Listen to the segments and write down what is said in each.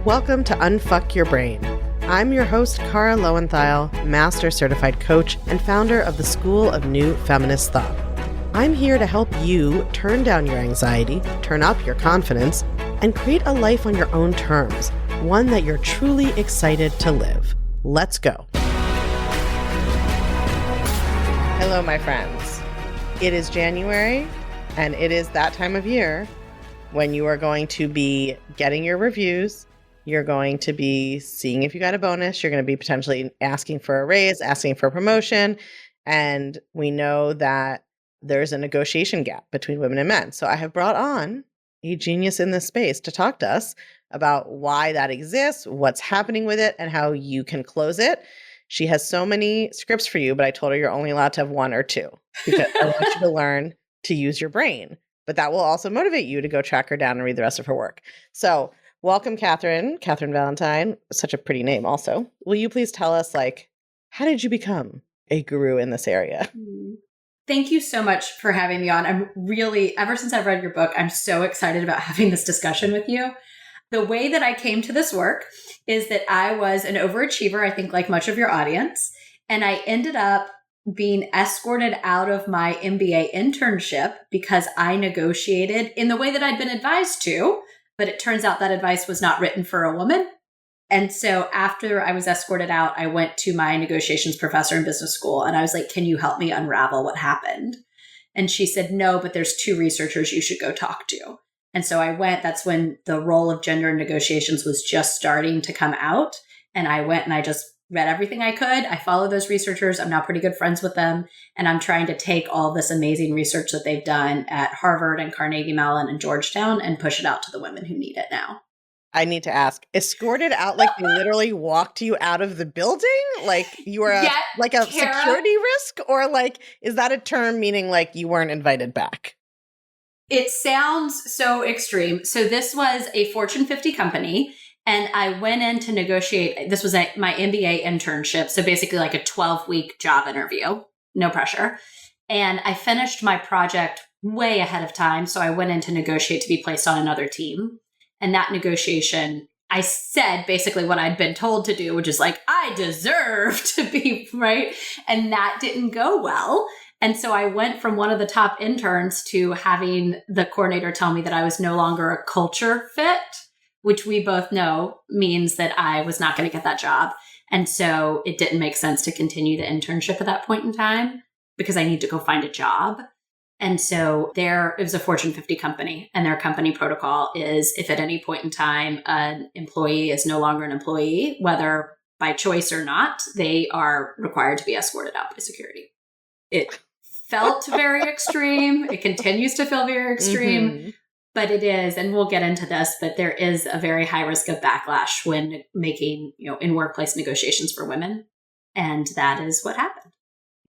Welcome to Unfuck Your Brain. I'm your host, Cara Lowenthal, Master Certified Coach and founder of the School of New Feminist Thought. I'm here to help you turn down your anxiety, turn up your confidence, and create a life on your own terms, one that you're truly excited to live. Let's go. Hello, my friends. It is January, and it is that time of year when you are going to be getting your reviews. You're going to be seeing if you got a bonus. You're going to be potentially asking for a raise, asking for a promotion. And we know that there's a negotiation gap between women and men. So I have brought on a genius in this space to talk to us about why that exists, what's happening with it, and how you can close it. She has so many scripts for you, but I told her you're only allowed to have one or two because I want you to learn to use your brain. But that will also motivate you to go track her down and read the rest of her work. So welcome, Kathryn Valentine. Such a pretty name also. Will you please tell us, how did you become a guru in this area? Thank you so much for having me on. I'm really, ever since I've read your book, I'm so excited about having this discussion with you. The way that I came to this work is that I was an overachiever, I think like much of your audience, and I ended up being escorted out of my MBA internship because I negotiated in the way that I'd been advised to. But it turns out that advice was not written for a woman. And so after I was escorted out, I went to my negotiations professor in business school. And I was like, can you help me unravel what happened? And she said, no, but there's two researchers you should go talk to. And so I went. That's when the role of gender in negotiations was just starting to come out. And I went and I just read everything I could. I followed those researchers. I'm now pretty good friends with them. And I'm trying to take all this amazing research that they've done at Harvard and Carnegie Mellon and Georgetown and push it out to the women who need it now. I need to ask, escorted out, like they literally walked you out of the building? Like you were a security risk? Or is that a term meaning like you weren't invited back? It sounds so extreme. So this was a Fortune 50 company. And I went in to negotiate. This was my MBA internship. So basically like a 12-week job interview, no pressure. And I finished my project way ahead of time. So I went in to negotiate to be placed on another team. And that negotiation, I said basically what I'd been told to do, which is I deserve to be right. And that didn't go well. And so I went from one of the top interns to having the coordinator tell me that I was no longer a culture fit, which we both know means that I was not going to get that job. And so it didn't make sense to continue the internship at that point in time because I need to go find a job. And so it was a Fortune 50 company, and their company protocol is if at any point in time an employee is no longer an employee, whether by choice or not, they are required to be escorted out by security. It felt very extreme. It continues to feel very extreme. Mm-hmm. But it is, and we'll get into this, but there is a very high risk of backlash when making, in workplace negotiations for women. And that is what happened.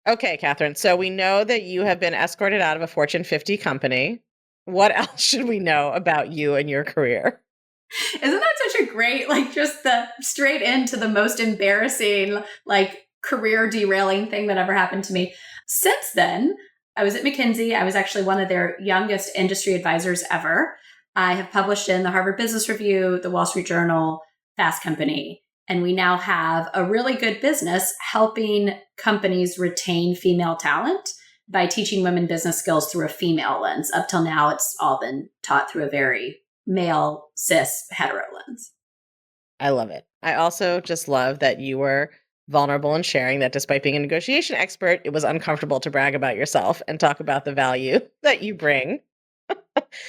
Okay, Kathryn. So we know that you have been escorted out of a Fortune 50 company. What else should we know about you and your career? Isn't that such a great, just the straight into the most embarrassing, career derailing thing that ever happened to me? Since then, I was at McKinsey. I was actually one of their youngest industry advisors ever. I have published in the Harvard Business Review, the Wall Street Journal, Fast Company, and we now have a really good business helping companies retain female talent by teaching women business skills through a female lens. Up till now, it's all been taught through a very male, cis, hetero lens. I love it. I also just love that you were vulnerable in sharing that despite being a negotiation expert, it was uncomfortable to brag about yourself and talk about the value that you bring.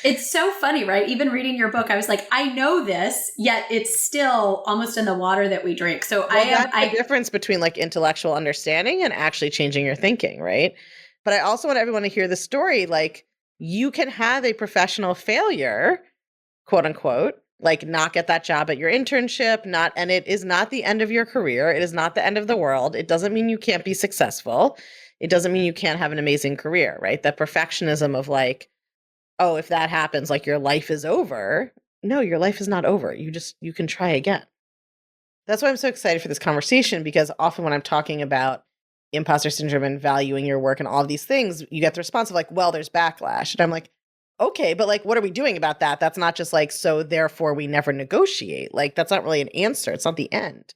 It's so funny, right? Even reading your book, I was like, I know this, yet it's still almost in the water that we drink. So that's the difference between intellectual understanding and actually changing your thinking, right? But I also want everyone to hear the story. You can have a professional failure, quote unquote, not get that job at your internship, and it is not the end of your career. It is not the end of the world. It doesn't mean you can't be successful. It doesn't mean you can't have an amazing career, right? That perfectionism of oh, if that happens, your life is over. No, your life is not over. You can try again. That's why I'm so excited for this conversation, because often when I'm talking about imposter syndrome and valuing your work and all of these things, you get the response of well, there's backlash. And I'm okay, but like, what are we doing about that? That's not just like, so therefore we never negotiate. Like, that's not really an answer. It's not the end.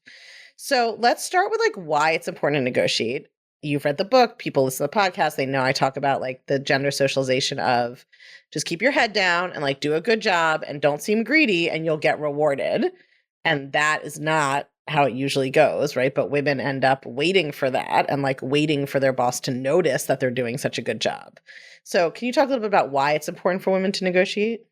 So let's start with like why it's important to negotiate. You've read the book, people listen to the podcast, they know I talk about like the gender socialization of just keep your head down and like do a good job and don't seem greedy and you'll get rewarded. And that is not how it usually goes, right? But women end up waiting for that and like waiting for their boss to notice that they're doing such a good job. So, can you talk a little bit about why it's important for women to negotiate?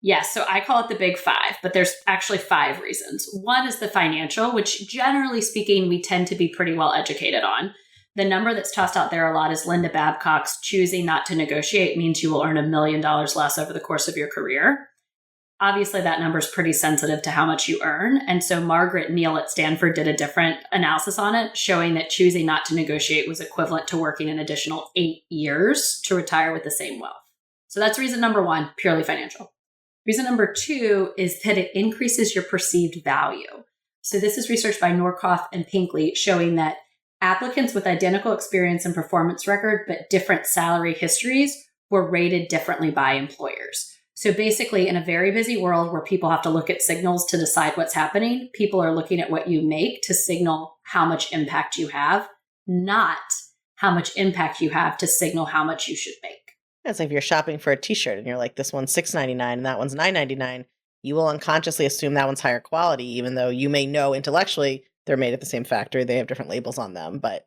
Yes, so I call it the big five, but there's actually five reasons. One is the financial, which generally speaking, we tend to be pretty well educated on. The number that's tossed out there a lot is Linda Babcock's choosing not to negotiate means you will earn $1 million less over the course of your career. Obviously, that number is pretty sensitive to how much you earn. And so Margaret Neal at Stanford did a different analysis on it, showing that choosing not to negotiate was equivalent to working an additional 8 years to retire with the same wealth. So that's reason number one, purely financial. Reason number two is that it increases your perceived value. So this is research by Norcoff and Pinkley showing that applicants with identical experience and performance record, but different salary histories were rated differently by employers. So basically, in a very busy world where people have to look at signals to decide what's happening, people are looking at what you make to signal how much impact you have, not how much impact you have to signal how much you should make. It's like if you're shopping for a t-shirt and you're like, this one's $6.99 and that one's $9.99, you will unconsciously assume that one's higher quality, even though you may know intellectually they're made at the same factory, they have different labels on them, but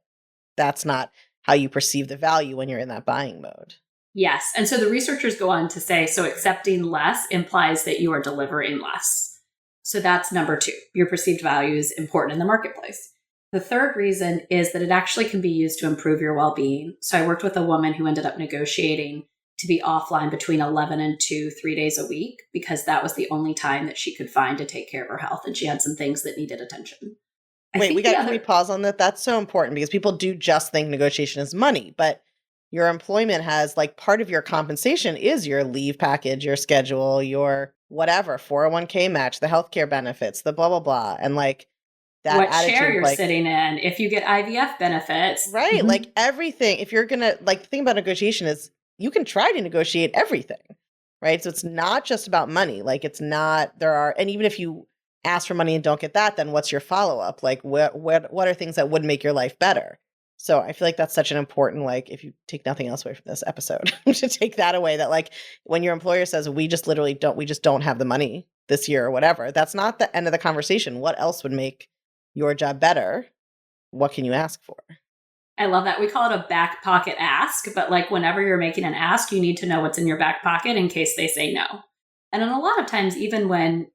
that's not how you perceive the value when you're in that buying mode. Yes. And so the researchers go on to say, so accepting less implies that you are delivering less. So that's number two. Your perceived value is important in the marketplace. The third reason is that it actually can be used to improve your well-being. So I worked with a woman who ended up negotiating to be offline between 11 and 2, 3 days a week, because that was the only time that she could find to take care of her health. And she had some things that needed attention. Wait, can we pause on that? That's so important because people do just think negotiation is money, but your employment has like part of your compensation is your leave package, your schedule, your whatever, 401k match, the healthcare benefits, the blah, blah, blah. And like that what attitude, chair you're like, sitting in, if you get IVF benefits. right. Like everything, if you're going to like the thing about negotiation is you can try to negotiate everything, right? So it's not just about money. Like it's not, and even if you ask for money and don't get that, then what's your follow-up? Like what are things that would make your life better? So I feel like that's such an important, like, if you take nothing else away from this episode, to take that away, that like when your employer says, we just don't have the money this year or whatever, that's not the end of the conversation. What else would make your job better? What can you ask for? I love that. We call it a back pocket ask, but like whenever you're making an ask, you need to know what's in your back pocket in case they say no. And then a lot of times, even when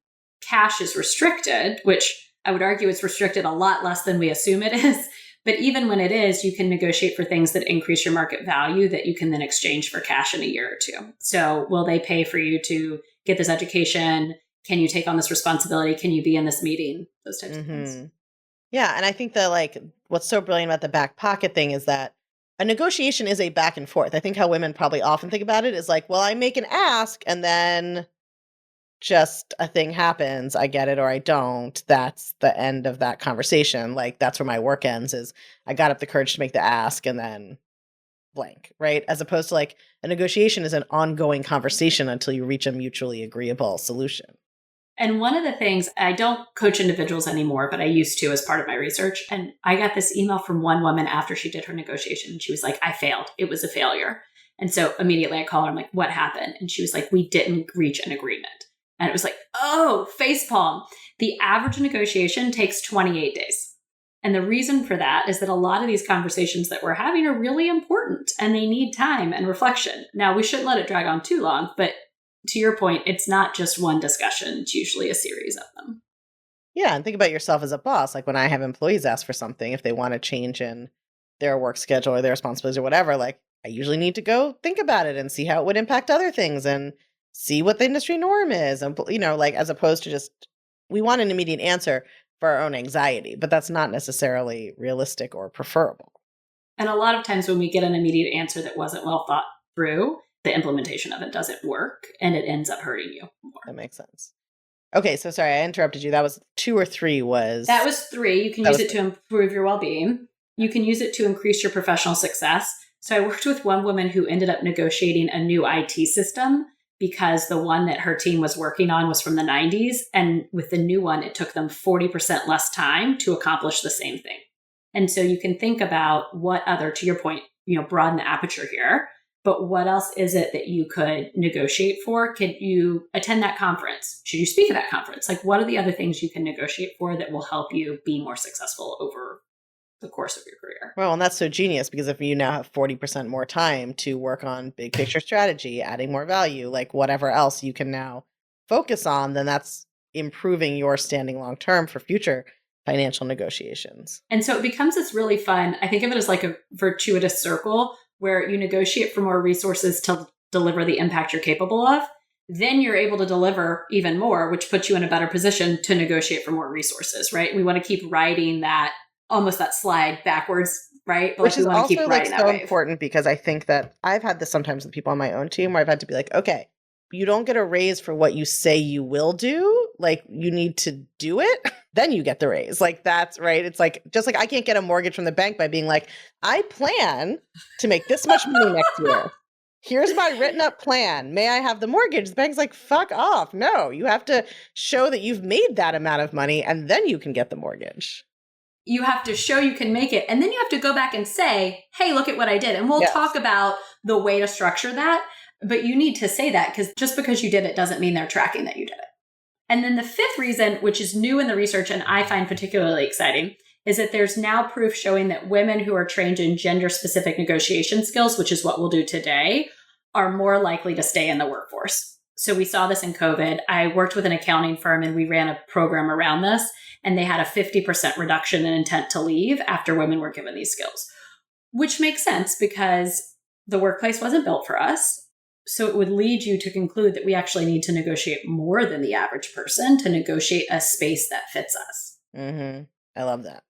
cash is restricted, which I would argue it's restricted a lot less than we assume it is, but even when it is, you can negotiate for things that increase your market value that you can then exchange for cash in a year or two. So will they pay for you to get this education? Can you take on this responsibility? Can you be in this meeting? Those types of things. Yeah. And I think that like what's so brilliant about the back pocket thing is that a negotiation is a back and forth. I think how women probably often think about it is like, well, I make an ask and then just a thing happens, I get it or I don't. That's the end of that conversation. Like that's where my work ends, is I got up the courage to make the ask and then blank, right? As opposed to like a negotiation is an ongoing conversation until you reach a mutually agreeable solution. And one of the things, I don't coach individuals anymore, but I used to as part of my research. And I got this email from one woman after she did her negotiation. And she was like, I failed. It was a failure. And so immediately I called her. I'm like, what happened? And she was like, we didn't reach an agreement. And it was like, oh, facepalm. The average negotiation takes 28 days. And the reason for that is that a lot of these conversations that we're having are really important and they need time and reflection. Now, we shouldn't let it drag on too long, but to your point, it's not just one discussion. It's usually a series of them. Yeah. And think about yourself as a boss. Like when I have employees ask for something, if they want to change in their work schedule or their responsibilities or whatever, like I usually need to go think about it and see how it would impact other things and see what the industry norm is. And, you know, like as opposed to just, we want an immediate answer for our own anxiety, but that's not necessarily realistic or preferable. And a lot of times when we get an immediate answer that wasn't well thought through, the implementation of it doesn't work and it ends up hurting you more. That makes sense. Okay. So sorry, I interrupted you. That was 2 or 3 was... That was 3. You can use it to improve your well-being. You can use it to increase your professional success. So I worked with one woman who ended up negotiating a new IT system because the one that her team was working on was from the 90s. And with the new one, it took them 40% less time to accomplish the same thing. And so you can think about what other, to your point, broaden the aperture here. But what else is it that you could negotiate for? Could you attend that conference? Should you speak at that conference? Like, what are the other things you can negotiate for that will help you be more successful over the course of your career? Well, and that's so genius, because if you now have 40% more time to work on big picture strategy, adding more value, like whatever else you can now focus on, then that's improving your standing long term for future financial negotiations. And so it becomes this really fun, I think of it as like a virtuous circle where you negotiate for more resources to deliver the impact you're capable of. Then you're able to deliver even more, which puts you in a better position to negotiate for more resources, right? We want to keep riding that, almost that slide backwards, right? But Which is we want also to keep like riding that so wave. important, because I think that I've had this sometimes with people on my own team where I've had to be like, okay, you don't get a raise for what you say you will do. Like, you need to do it, then you get the raise. Like, that's right. It's like, just like I can't get a mortgage from the bank by being like, I plan to make this much money next year. Here's my written up plan. May I have the mortgage? The bank's like, fuck off. No, you have to show that you've made that amount of money, and then you can get the mortgage. You have to show you can make it. And then you have to go back and say, hey, look at what I did. And we'll talk about the way to structure that. But you need to say that, because just because you did it doesn't mean they're tracking that you did it. And then the fifth reason, which is new in the research and I find particularly exciting, is that there's now proof showing that women who are trained in gender-specific negotiation skills, which is what we'll do today, are more likely to stay in the workforce. So we saw this in COVID. I worked with an accounting firm and we ran a program around this, and they had a 50% reduction in intent to leave after women were given these skills, which makes sense because the workplace wasn't built for us. So it would lead you to conclude that we actually need to negotiate more than the average person to negotiate a space that fits us. Mm-hmm. I love that.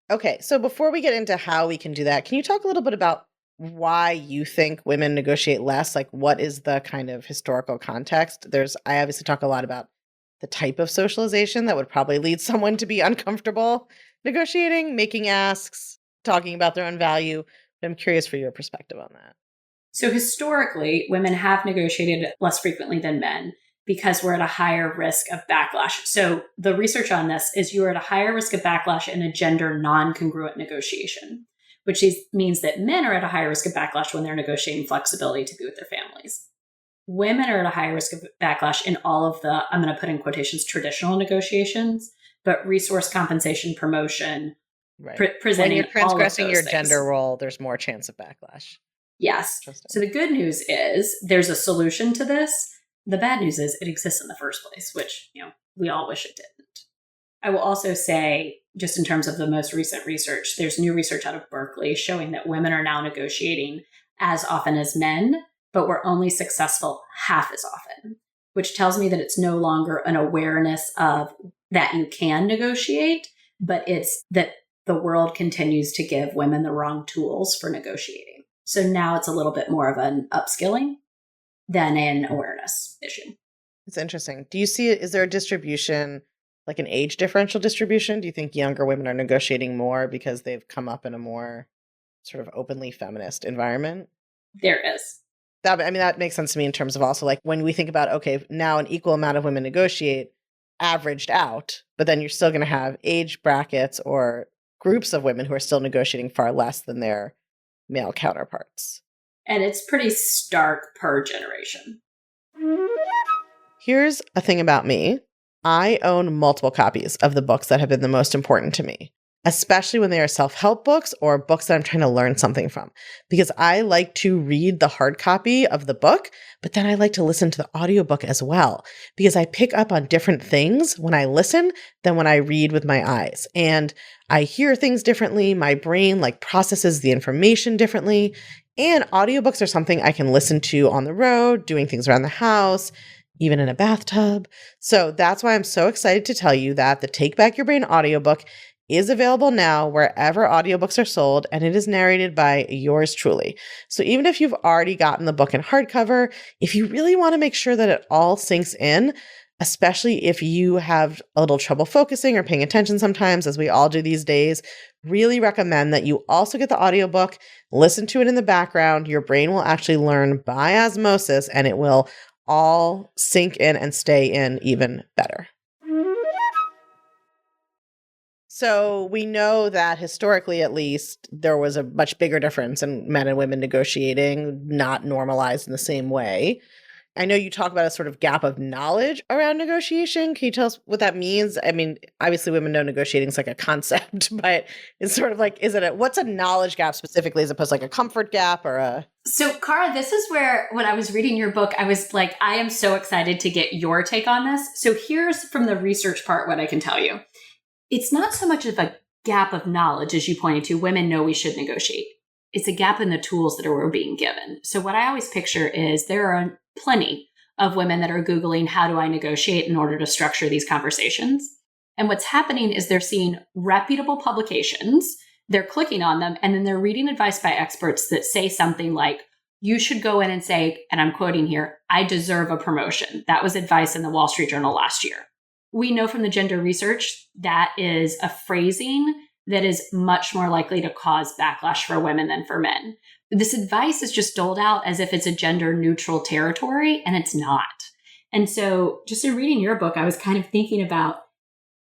Okay, so before we get into how we can do that, can you talk a little bit about why you think women negotiate less? Like, what is the kind of historical context? I obviously talk a lot about the type of socialization that would probably lead someone to be uncomfortable negotiating, making asks, talking about their own value. But I'm curious for your perspective on that. So historically, women have negotiated less frequently than men because we're at a higher risk of backlash. So the research on this is you're at a higher risk of backlash in a gender non-congruent negotiation, which means that men are at a higher risk of backlash when they're negotiating flexibility to be with their families. Women are at a higher risk of backlash in all of the, I'm going to put in quotations, traditional negotiations, but resource compensation, promotion, right. Presenting, when you're transgressing your things. Gender role, there's more chance of backlash. Yes. So the good news is there's a solution to this. The bad news is it exists in the first place, which, we all wish it didn't. I will also say, just in terms of the most recent research, there's new research out of Berkeley showing that women are now negotiating as often as men, but we're only successful half as often, which tells me that it's no longer an awareness of that you can negotiate, but it's that the world continues to give women the wrong tools for negotiating. So now it's a little bit more of an upskilling than an awareness issue. It's interesting. Do you see it? Is there a distribution, like an age differential distribution? Do you think younger women are negotiating more because they've come up in a more sort of openly feminist environment? There is. That makes sense to me in terms of also like when we think about, okay, now an equal amount of women negotiate averaged out, but then you're still going to have age brackets or groups of women who are still negotiating far less than their male counterparts. And it's pretty stark per generation. Here's a thing about me. I own multiple copies of the books that have been the most important to me, especially when they are self-help books or books that I'm trying to learn something from, because I like to read the hard copy of the book, but then I like to listen to the audiobook as well, because I pick up on different things when I listen than when I read with my eyes. And I hear things differently. My brain processes the information differently. And audiobooks are something I can listen to on the road, doing things around the house, even in a bathtub. So that's why I'm so excited to tell you that the Take Back Your Brain audiobook is available now wherever audiobooks are sold, and it is narrated by yours truly. So even if you've already gotten the book in hardcover, if you really want to make sure that it all sinks in, especially if you have a little trouble focusing or paying attention sometimes, as we all do these days, really recommend that you also get the audiobook, listen to it in the background. Your brain will actually learn by osmosis, and it will all sink in and stay in even better. So we know that historically, at least, there was a much bigger difference in men and women negotiating, not normalized in the same way. I know you talk about a sort of gap of knowledge around negotiation. Can you tell us what that means? I mean, obviously women know negotiating is like a concept, but it's sort of like, what's a knowledge gap specifically as opposed to like a comfort gap or a... So, Cara, this is where, when I was reading your book, I was like, I am so excited to get your take on this. So here's from the research part what I can tell you. It's not so much of a gap of knowledge, as you pointed to. Women know we should negotiate. It's a gap in the tools that we're being given. So what I always picture is there are plenty of women that are Googling, how do I negotiate in order to structure these conversations? And what's happening is they're seeing reputable publications, they're clicking on them, and then they're reading advice by experts that say something like, you should go in and say, and I'm quoting here, I deserve a promotion. That was advice in the Wall Street Journal last year. We know from the gender research that is a phrasing that is much more likely to cause backlash for women than for men. This advice is just doled out as if it's a gender neutral territory, and it's not. And so just in reading your book, I was kind of thinking about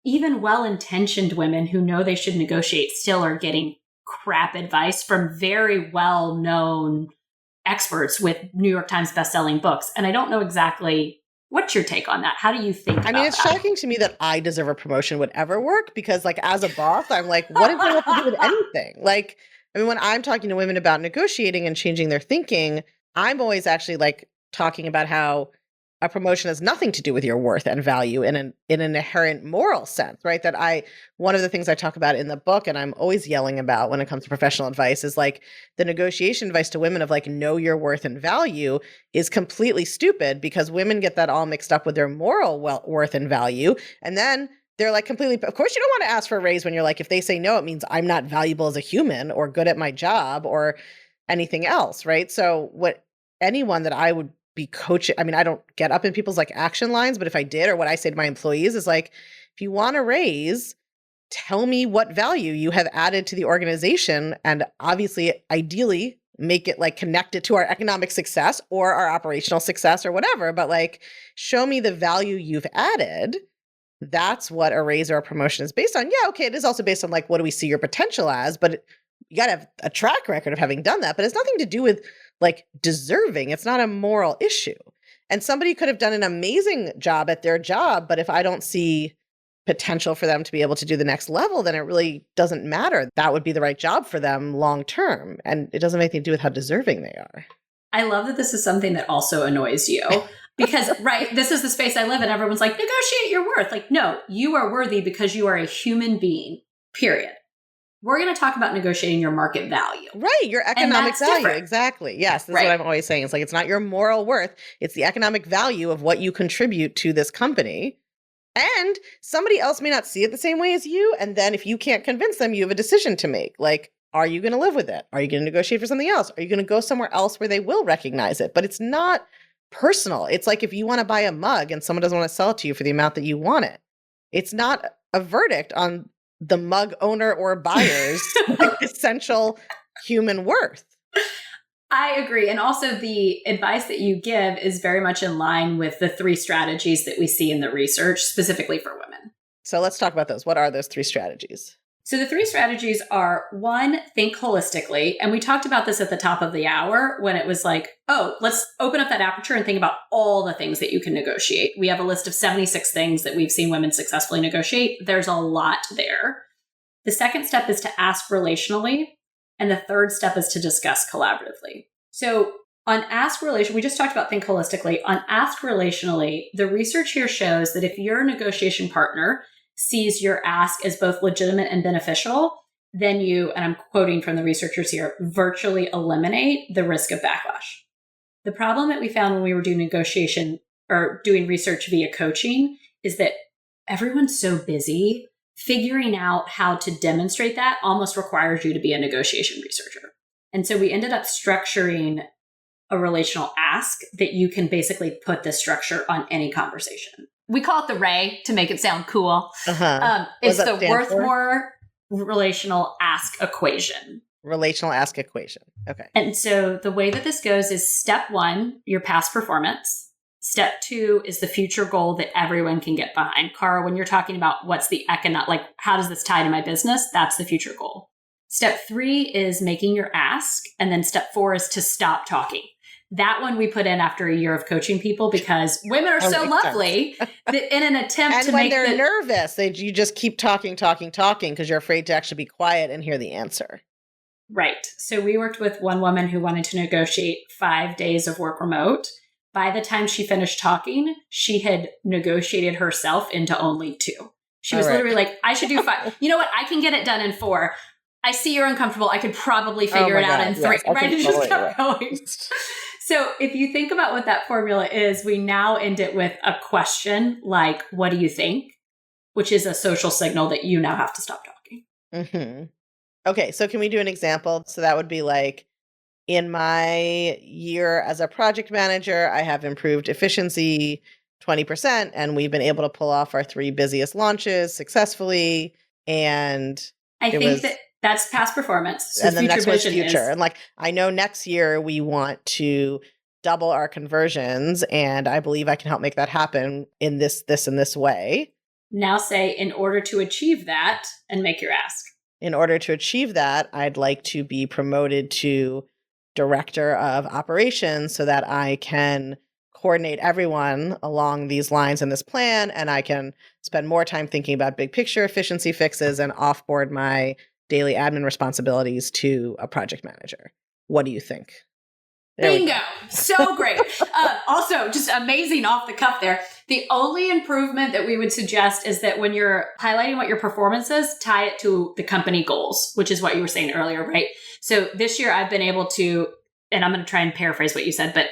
even well-intentioned women who know they should negotiate still are getting crap advice from very well-known experts with New York Times bestselling books. And I don't know exactly... What's your take on that? How do you think about that? I mean, it's shocking to me that I deserve a promotion would ever work because, like, as a boss, I'm like, what does that have to do with anything? Like, I mean, when I'm talking to women about negotiating and changing their thinking, I'm always actually, like, talking about how a promotion has nothing to do with your worth and value in an inherent moral sense, right? One of the things I talk about in the book, and I'm always yelling about when it comes to professional advice, is like the negotiation advice to women of like, know your worth and value is completely stupid because women get that all mixed up with their moral worth and value. And then they're like completely, of course you don't want to ask for a raise when you're like, if they say no, it means I'm not valuable as a human or good at my job or anything else, right? So anyone that I would be coaching. I mean, I don't get up in people's like action lines, but if I did, or what I say to my employees is like, if you want to raise, tell me what value you have added to the organization. And obviously, ideally, make it like connect it to our economic success or our operational success or whatever. But like, show me the value you've added. That's what a raise or a promotion is based on. Yeah, okay. It is also based on like, what do we see your potential as? But you got to have a track record of having done that. But it's nothing to do with like deserving. It's not a moral issue. And somebody could have done an amazing job at their job, but if I don't see potential for them to be able to do the next level, then it really doesn't matter. That would be the right job for them long term. And it doesn't have anything to do with how deserving they are. I love that this is something that also annoys you because, right, this is the space I live in. Everyone's like, negotiate your worth. Like, no, you are worthy because you are a human being, period. We're going to talk about negotiating your market value. Right. Your economic value. Different. Exactly. Yes. This is what I'm always saying. It's like, it's not your moral worth. It's the economic value of what you contribute to this company. And somebody else may not see it the same way as you. And then if you can't convince them, you have a decision to make. Like, are you going to live with it? Are you going to negotiate for something else? Are you going to go somewhere else where they will recognize it? But it's not personal. It's like if you want to buy a mug and someone doesn't want to sell it to you for the amount that you want it. It's not a verdict on the mug owner or buyer's essential human worth. I agree. And also the advice that you give is very much in line with the 3 strategies that we see in the research specifically for women. So let's talk about those. What are those 3 strategies? So the 3 strategies are 1, think holistically. And we talked about this at the top of the hour when it was like, oh, let's open up that aperture and think about all the things that you can negotiate. We have a list of 76 things that we've seen women successfully negotiate. There's a lot there. The second step is to ask relationally. And the third step is to discuss collaboratively. So on ask relation, we just talked about think holistically. On ask relationally, the research here shows that if your negotiation partner sees your ask as both legitimate and beneficial, then you, and I'm quoting from the researchers here, virtually eliminate the risk of backlash. The problem that we found when we were doing negotiation or doing research via coaching is that everyone's so busy. Figuring out how to demonstrate that almost requires you to be a negotiation researcher. And so we ended up structuring a relational ask that you can basically put this structure on any conversation. We call it the RAY to make it sound cool. It's the Worthmore relational ask equation. Relational ask equation. Okay. And so the way that this goes is step 1, your past performance. Step 2 is the future goal that everyone can get behind. Cara, when you're talking about what's the economic, like how does this tie to my business? That's the future goal. Step 3 is making your ask. And then step 4 is to stop talking. That one we put in after a year of coaching people because women are so lovely that in an attempt and to when make they're nervous, you just keep talking because you're afraid to actually be quiet and hear the answer. Right. So we worked with one woman who wanted to negotiate 5 days of work remote. By the time she finished talking, she had negotiated herself into only 2. She was literally like, I should do 5. You know what? I can get it done in 4. I see you're uncomfortable. I could probably figure it out in 3. Yes, right? It just kept going. So if you think about what that formula is, we now end it with a question like, what do you think? Which is a social signal that you now have to stop talking. Mm-hmm. Okay, so can we do an example? So that would be like, in my year as a project manager, I have improved efficiency 20%, and we've been able to pull off our 3 busiest launches successfully. And I think that's past performance. So and then the next one's future. And like, I know next year we want to double our conversions, and I believe I can help make that happen in this, and this way. Now say, in order to achieve that, and make your ask. In order to achieve that, I'd like to be promoted to director of operations so that I can coordinate everyone along these lines in this plan, and I can spend more time thinking about big picture efficiency fixes and offboard my daily admin responsibilities to a project manager. What do you think? Bingo. So great. Also, just amazing off the cuff there. The only improvement that we would suggest is that when you're highlighting what your performance is, tie it to the company goals, which is what you were saying earlier, right? So this year I've been able to, and I'm going to try and paraphrase what you said, but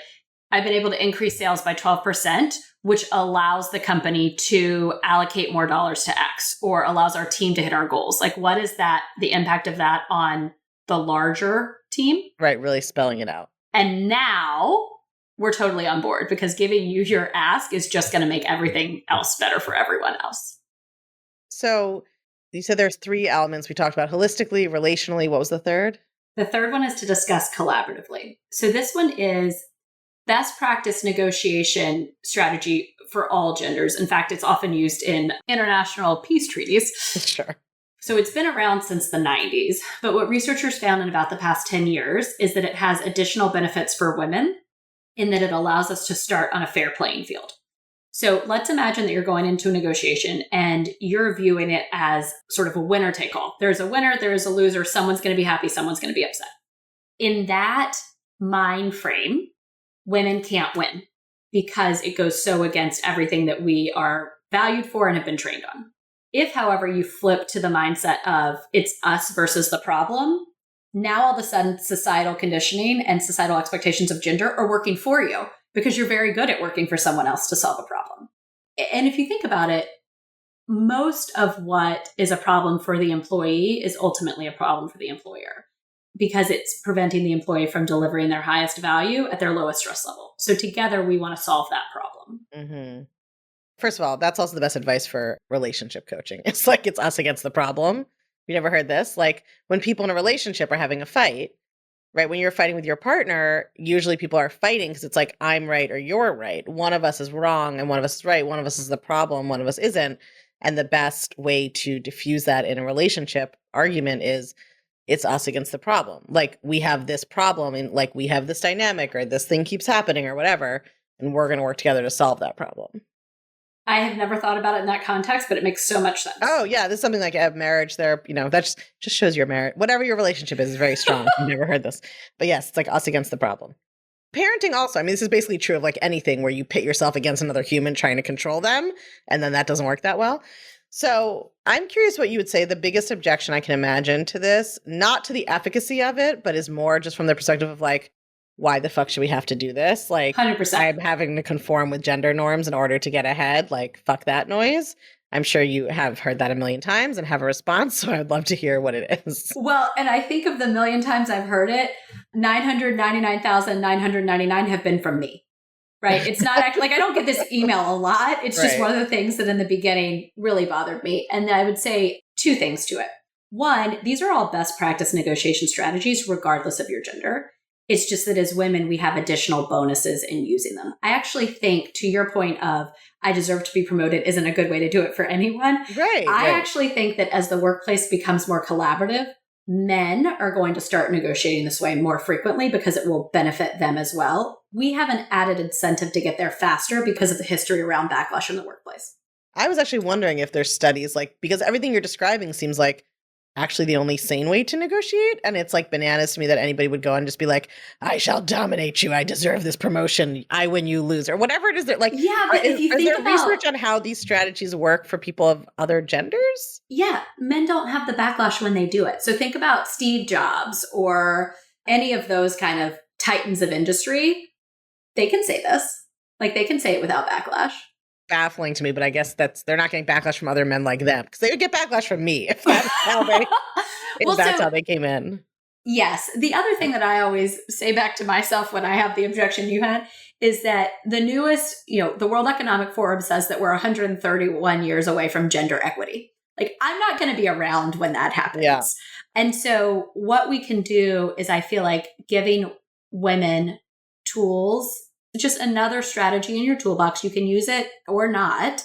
I've been able to increase sales by 12%, which allows the company to allocate more dollars to X, or allows our team to hit our goals. Like, what is that, the impact of that on the larger team? Right, really spelling it out. And now we're totally on board because giving you your ask is just going to make everything else better for everyone else. So you said there's 3 elements we talked about: holistically, relationally. What was the third? The third one is to discuss collaboratively. So this one is best practice negotiation strategy for all genders. In fact, it's often used in international peace treaties. Sure. So it's been around since the 90s, but what researchers found in about the past 10 years is that it has additional benefits for women in that it allows us to start on a fair playing field. So let's imagine that you're going into a negotiation and you're viewing it as sort of a winner take all. There's a winner, there's a loser, someone's going to be happy, someone's going to be upset. In that mind frame, women can't win because it goes so against everything that we are valued for and have been trained on. If, however, you flip to the mindset of it's us versus the problem, now all of a sudden societal conditioning and societal expectations of gender are working for you because you're very good at working for someone else to solve a problem. And if you think about it, most of what is a problem for the employee is ultimately a problem for the employer because it's preventing the employee from delivering their highest value at their lowest stress level. So together we want to solve that problem. Mm-hmm. First of all, that's also the best advice for relationship coaching. It's like it's us against the problem. You never heard this? Like when people in a relationship are having a fight, right? When you're fighting with your partner, usually people are fighting because it's like, I'm right or you're right. One of us is wrong and one of us is right. One of us is the problem. One of us isn't. And the best way to diffuse that in a relationship argument is it's us against the problem. Like we have this problem and like we have this dynamic or this thing keeps happening or whatever. And we're going to work together to solve that problem. I have never thought about it in that context, but it makes so much sense. Oh, yeah. This is something like a marriage there. You know, that just shows your marriage. Whatever your relationship is very strong. I've never heard this. But yes, it's like us against the problem. Parenting also. I mean, this is basically true of like anything where you pit yourself against another human trying to control them. And then that doesn't work that well. So I'm curious what you would say the biggest objection I can imagine to this, not to the efficacy of it, but is more just from the perspective of like, why the fuck should we have to do this? Like 100%. I'm having to conform with gender norms in order to get ahead. Like, fuck that noise. I'm sure you have heard that a million times and have a response. So I'd love to hear what it is. Well, and I think of the million times I've heard it, 999,999 have been from me, right? It's not actually like I don't get this email a lot. It's just one of the things that in the beginning really bothered me. And I would say 2 things to it. One, these are all best practice negotiation strategies, regardless of your gender. It's just that as women, we have additional bonuses in using them. I actually think, to your point of I deserve to be promoted isn't a good way to do it for anyone. I actually think that as the workplace becomes more collaborative, men are going to start negotiating this way more frequently because it will benefit them as well. We have an added incentive to get there faster because of the history around backlash in the workplace. I was actually wondering if there's studies because everything you're describing seems like actually the only sane way to negotiate. And it's like bananas to me that anybody would go and just be like, I shall dominate you. I deserve this promotion. I win, you lose, or whatever it is. That like, yeah, but if you think about research on how these strategies work for people of other genders? Yeah, men don't have the backlash when they do it. So think about Steve Jobs or any of those kind of titans of industry. They can say this. Like they can say it without backlash. Baffling to me, but I guess they're not getting backlash from other men like them, because they would get backlash from me if that's how they how they came in. Yes. The other thing that I always say back to myself when I have the objection you had is that the newest, the World Economic Forum says that we're 131 years away from gender equity. Like I'm not going to be around when that happens. Yeah. And so what we can do is I feel like giving women tools, just another strategy in your toolbox. You can use it or not,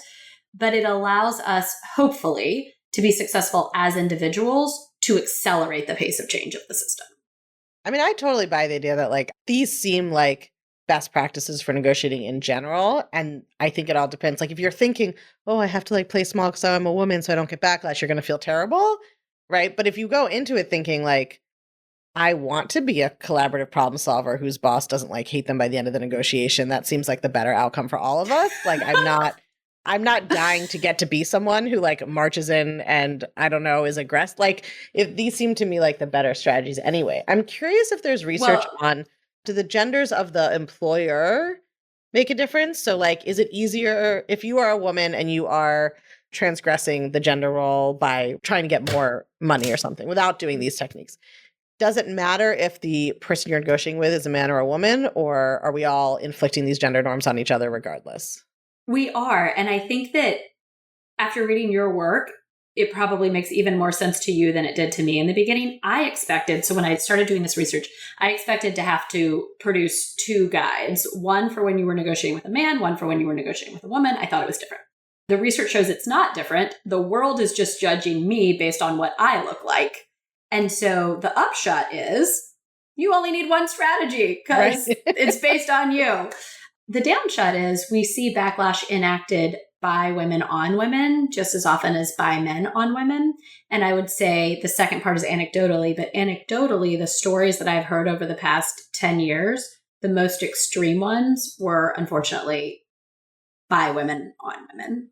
but it allows us, hopefully, to be successful as individuals to accelerate the pace of change of the system. I mean, I totally buy the idea that like these seem like best practices for negotiating in general. And I think it all depends. Like if you're thinking, oh, I have to like play small because I'm a woman so I don't get backlash, you're going to feel terrible, right? But if you go into it thinking like, I want to be a collaborative problem solver whose boss doesn't like hate them by the end of the negotiation, that seems like the better outcome for all of us. Like I'm not dying to get to be someone who like marches in and I don't know, is aggressive. Like if these seem to me like the better strategies anyway. I'm curious if there's research on, do the genders of the employer make a difference? So like, is it easier if you are a woman and you are transgressing the gender role by trying to get more money or something without doing these techniques? Does it matter if the person you're negotiating with is a man or a woman, or are we all inflicting these gender norms on each other regardless? We are. And I think that after reading your work, it probably makes even more sense to you than it did to me in the beginning. So when I started doing this research, I expected to have to produce 2 guides, one for when you were negotiating with a man, one for when you were negotiating with a woman. I thought it was different. The research shows it's not different. The world is just judging me based on what I look like. And so the upshot is you only need one strategy because it's based on you. The downshot is we see backlash enacted by women on women just as often as by men on women. And I would say the second part is anecdotally, but anecdotally, the stories that I've heard over the past 10 years, the most extreme ones were unfortunately by women on women.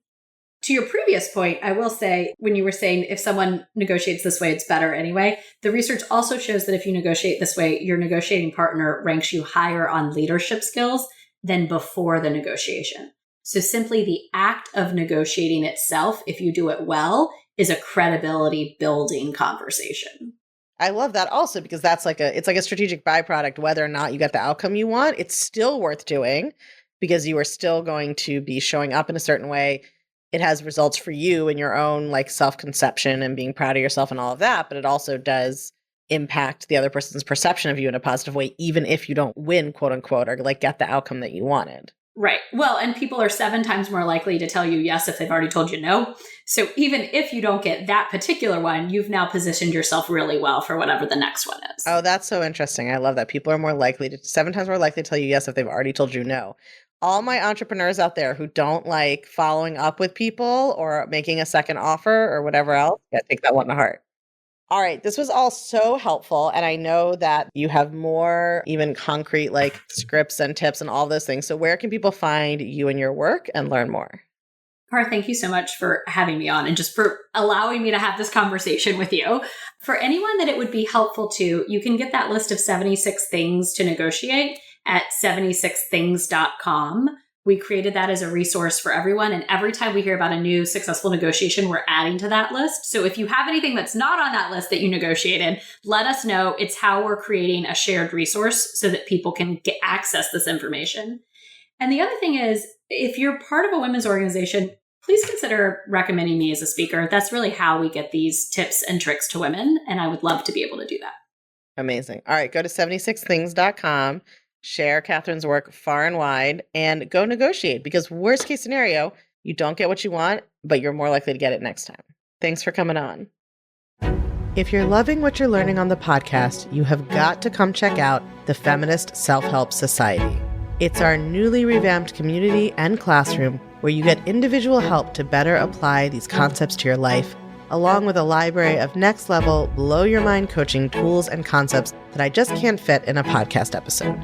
To your previous point, I will say, when you were saying if someone negotiates this way, it's better anyway, the research also shows that if you negotiate this way, your negotiating partner ranks you higher on leadership skills than before the negotiation. So simply the act of negotiating itself, if you do it well, is a credibility building conversation. I love that also because that's it's like a strategic byproduct. Whether or not you get the outcome you want, it's still worth doing because you are still going to be showing up in a certain way. It has results for you in your own like self-conception and being proud of yourself and all of that, but it also does impact the other person's perception of you in a positive way, even if you don't win, quote unquote, or like get the outcome that you wanted. Right. Well, and people are 7 times more likely to tell you yes if they've already told you no. So even if you don't get that particular one, you've now positioned yourself really well for whatever the next one is. Oh, that's so interesting. I love that. People are 7 times more likely to tell you yes if they've already told you no. All my entrepreneurs out there who don't like following up with people or making a second offer or whatever else, take that one to heart. All right. This was all so helpful. And I know that you have more even concrete like scripts and tips and all those things. So where can people find you and your work and learn more? Par, thank you so much for having me on and just for allowing me to have this conversation with you. For anyone that it would be helpful to, you can get that list of 76 things to negotiate at 76things.com. We created that as a resource for everyone. And every time we hear about a new successful negotiation, we're adding to that list. So if you have anything that's not on that list that you negotiated, let us know. It's how we're creating a shared resource so that people can access this information. And the other thing is, if you're part of a women's organization, please consider recommending me as a speaker. That's really how we get these tips and tricks to women. And I would love to be able to do that. Amazing. All right, go to 76things.com, share Kathryn's work far and wide, and go negotiate because worst case scenario, you don't get what you want, but you're more likely to get it next time. Thanks for coming on. If you're loving what you're learning on the podcast, you have got to come check out the Feminist Self-Help Society. It's our newly revamped community and classroom where you get individual help to better apply these concepts to your life, along with a library of next-level, blow-your-mind coaching tools and concepts that I just can't fit in a podcast episode.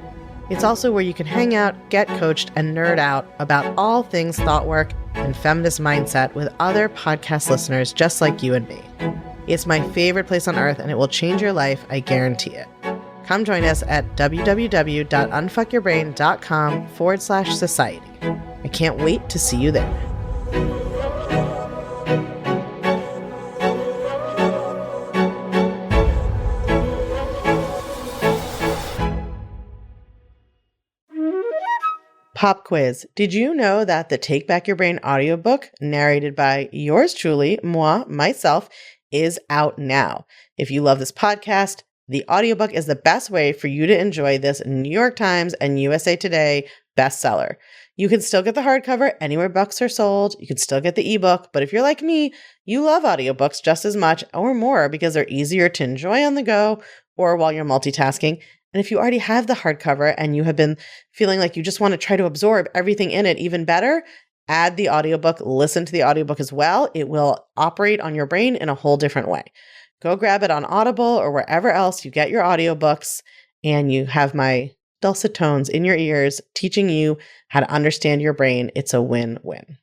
It's also where you can hang out, get coached, and nerd out about all things thought work and feminist mindset with other podcast listeners just like you and me. It's my favorite place on earth, and it will change your life, I guarantee it. Come join us at www.unfuckyourbrain.com/society. I can't wait to see you there. Pop quiz. Did you know that the Take Back Your Brain audiobook, narrated by yours truly, myself, is out now? If you love this podcast, the audiobook is the best way for you to enjoy this New York Times and USA Today bestseller. You can still get the hardcover anywhere books are sold. You can still get the ebook, but if you're like me, you love audiobooks just as much or more because they're easier to enjoy on the go or while you're multitasking. And if you already have the hardcover and you have been feeling like you just want to try to absorb everything in it even better, add the audiobook, listen to the audiobook as well. It will operate on your brain in a whole different way. Go grab it on Audible or wherever else you get your audiobooks, and you have my dulcet tones in your ears teaching you how to understand your brain. It's a win-win.